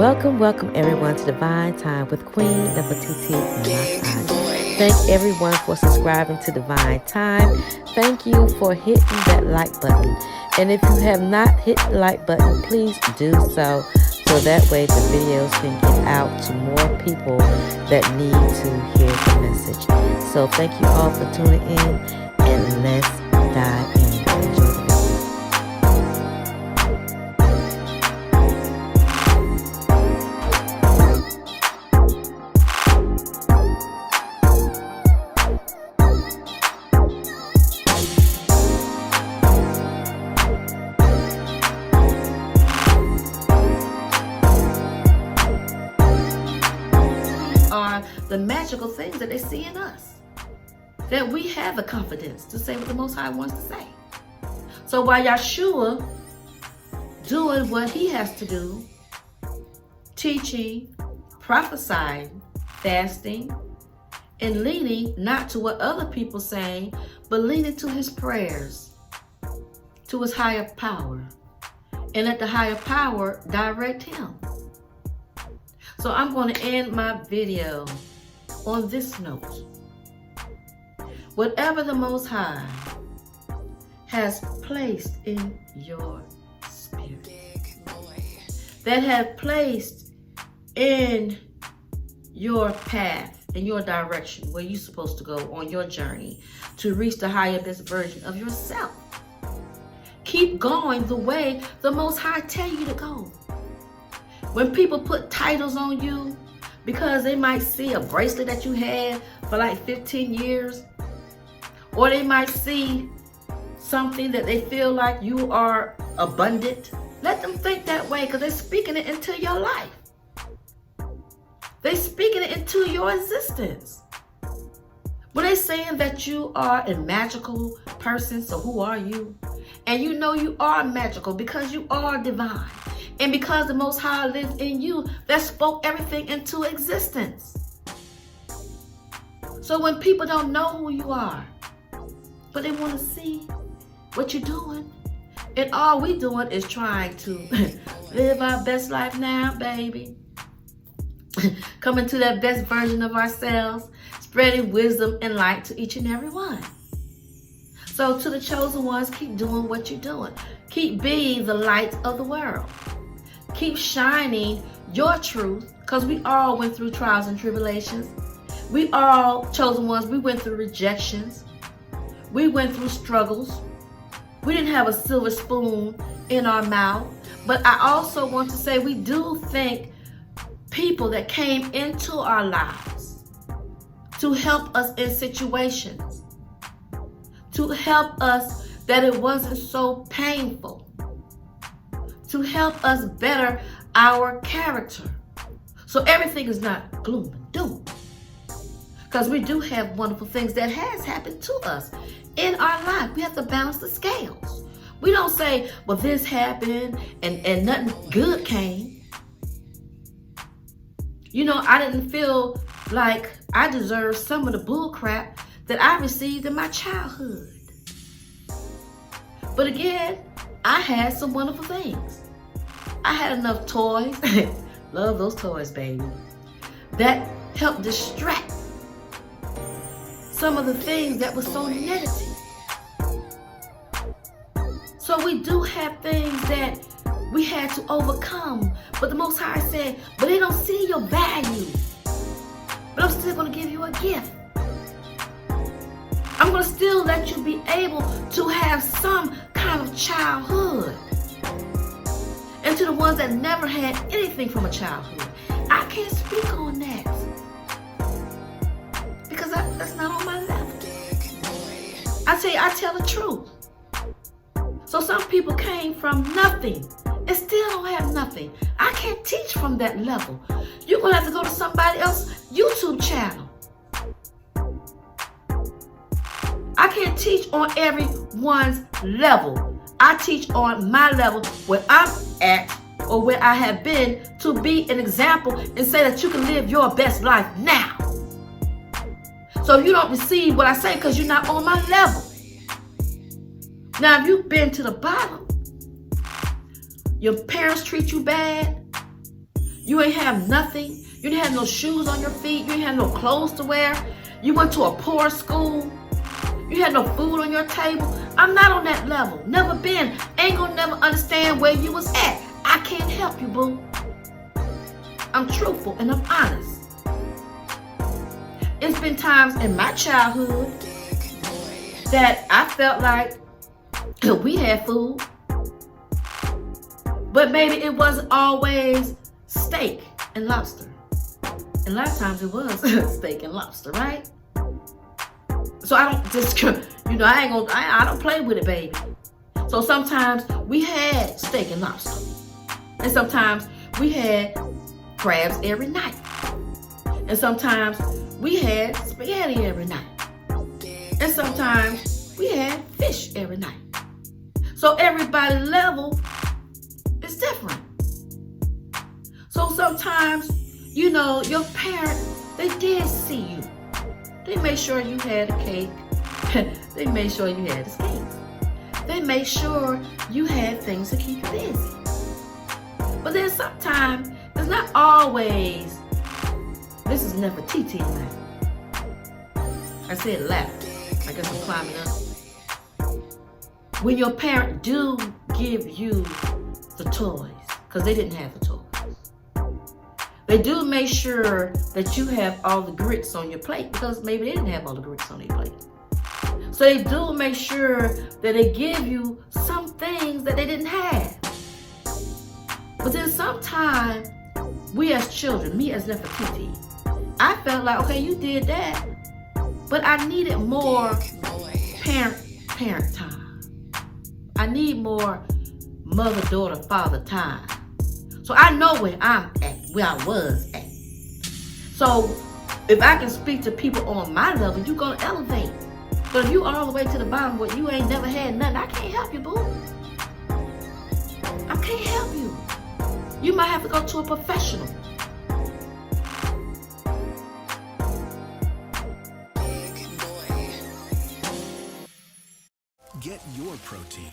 Welcome everyone to Divine Time with Queen Nefertiti. Thank everyone for subscribing to Divine Time. Thank you for hitting that like button. And if you have not hit the like button, please do so that way the videos can get out to more people that need to hear the message. So thank you all for tuning in, and let's dive in. Enjoy the video. Are the magical things that they see in us, that we have the confidence to say what the Most High wants to say. So while Yahshua doing what he has to do, teaching, prophesying, fasting, and leaning not to what other people saying, but leaning to his prayers, to his higher power, and let the higher power direct him. So I'm going to end my video on this note. Whatever the Most High has placed in your spirit, that has placed in your path, in your direction, where you're supposed to go on your journey to reach the highest version of yourself. Keep going the way the Most High tell you to go. When people put titles on you because they might see a bracelet that you had for like 15 years, or they might see something that they feel like you are abundant, let them think that way, because they're speaking it into your life. They're speaking it into your existence. When they're saying that you are a magical person, so who are you? And you know you are magical because you are divine. And because the Most High lives in you, that spoke everything into existence. So when people don't know who you are, but they want to see what you're doing, and all we doing is trying to live our best life now, baby. Coming to that best version of ourselves, spreading wisdom and light to each and every one. So to the chosen ones, keep doing what you're doing. Keep being the light of the world. Keep shining your truth, because we all went through trials and tribulations. We all, chosen ones, we went through rejections. We went through struggles. We didn't have a silver spoon in our mouth. But I also want to say we do thank people that came into our lives to help us in situations, to help us that it wasn't so painful, to help us better our character. So everything is not gloom and doom, because we do have wonderful things that has happened to us in our life. We have to balance the scales. We don't say, well, this happened and nothing good came. You know, I didn't feel like I deserved some of the bull crap that I received in my childhood. But again, I had some wonderful things. I had enough toys, love those toys, baby, that helped distract some of the things that were so negative. So we do have things that we had to overcome, but the Most High said, but they don't see your value. But I'm still going to give you a gift. I'm going to still let you be able to have some kind of childhood. And to the ones that never had anything from a childhood, I can't speak on that, because that's not on my level. I tell the truth. So some people came from nothing and still don't have nothing. I can't teach from that level. You're going to have to go to somebody else's YouTube channel. I can't teach on everyone's level. I teach on my level, where I'm at or where I have been, to be an example and say that you can live your best life now. So if you don't receive what I say because you're not on my level. Now, if you've been to the bottom, your parents treat you bad, You ain't have nothing. You didn't have no shoes on your feet. You didn't have no clothes to wear. You went to a poor school. You had no food on your table. I'm not on that level. Never been. Ain't gonna never understand where you was at. I can't help you, boo. I'm truthful and I'm honest. It's been times in my childhood that I felt like we had food, but maybe it wasn't always steak and lobster. And a lot of times it was steak and lobster, right? So I don't just, I don't play with it, baby. So sometimes we had steak and lobster. And sometimes we had crabs every night. And sometimes we had spaghetti every night. And sometimes we had fish every night. So everybody's level is different. So sometimes, your parents, they did see you. They made sure you had a cake. They made sure you had a skates. They made sure you had things to keep you busy. But then sometimes, it's not always, this is Nefertiti laughing. I said laughing. I guess I'm climbing up. When your parent do give you the toys, because they didn't have the toys. They do make sure that you have all the grits on your plate, because maybe they didn't have all the grits on their plate. So they do make sure that they give you some things that they didn't have. But then sometimes, we as children, me as Nefertiti, I felt like, okay, you did that, but I needed more parent time. I need more mother, daughter, father time. So I know where I'm at, where I was at. So if I can speak to people on my level, you're gonna elevate. But if you all the way to the bottom where you ain't never had nothing, I can't help you, boo. I can't help you. You might have to go to a professional. Get your protein.